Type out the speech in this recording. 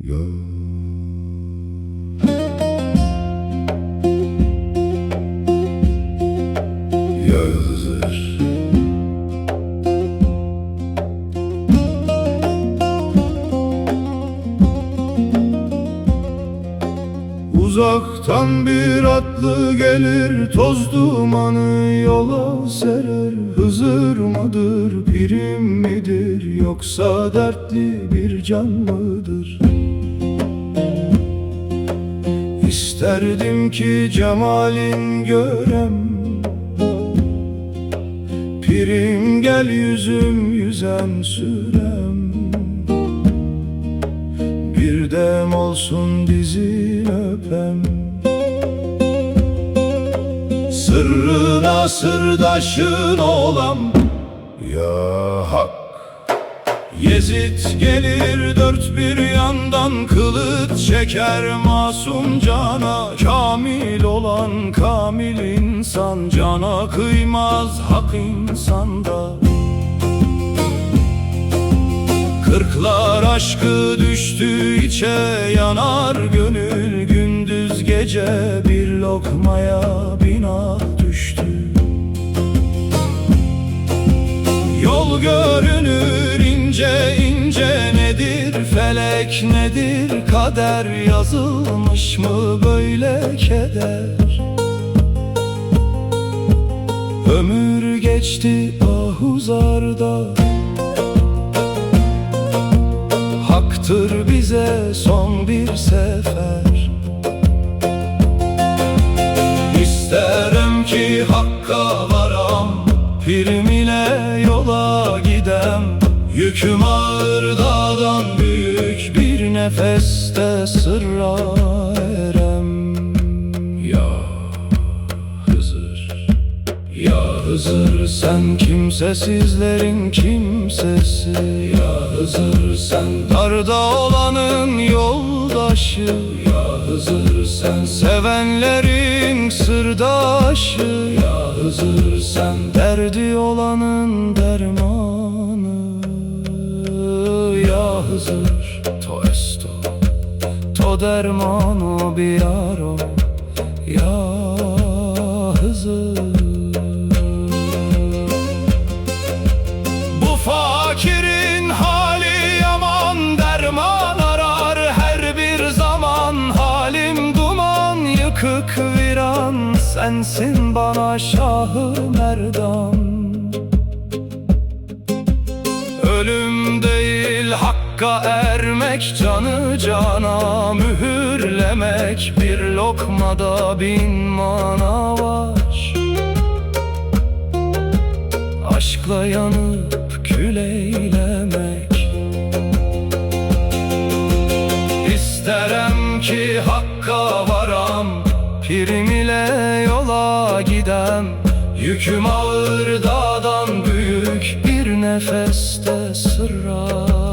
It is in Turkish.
Yazır Uzaktan bir atlı gelir, toz dumanı yola serer. Hızır mıdır, pirim midir, yoksa dertli bir can mıdır? İsterdim ki cemalin görem, pirim gel yüzüm yüzem sürem. Bir dem olsun dizin öpem, sırrına sırdaşın olam. Ya Hak, Yezid gelir dört bir yandan, kılıç çeker masum cana. Kamil olan kamil insan, cana kıymaz hak insanda. Kırklar aşkı düştü içe, yanar gönül gündüz gece. Bir lokmaya binah düştü, yol görünür ince ince. Nedir felek nedir kader, yazılmış mı böyle keder? Ömür geçti ahuzarda, haktır bize son bir sefer. İsterim ki hakka varam, pirim ile yola gidem. Yüküm ağır dağdan büyük, bir nefeste sırra erem. Ya Hızır, ya Hızır sen kimsesizlerin kimsesi. Ya Hızır sen darda olanın yoldaşı. Ya Hızır sen sevenlerin sırdaşı. Ya Hızır sen derdi olanın dermanı. Ya Hızır to esto, to dermano biaro. Ya Hızır, bu fakirin hali yaman, derman arar her bir zaman. Halim duman yıkık viran, sensin bana Şah-ı Merdan. Ölüm değil hakka ermek, canı cana mühürlemek. Bir lokmada bin mana var, aşkla yanıp kül eylemek. İsterem ki hakka varam, pirim ile yola gidem. Yüküm ağır dağdan büyük, bir nefeste sırra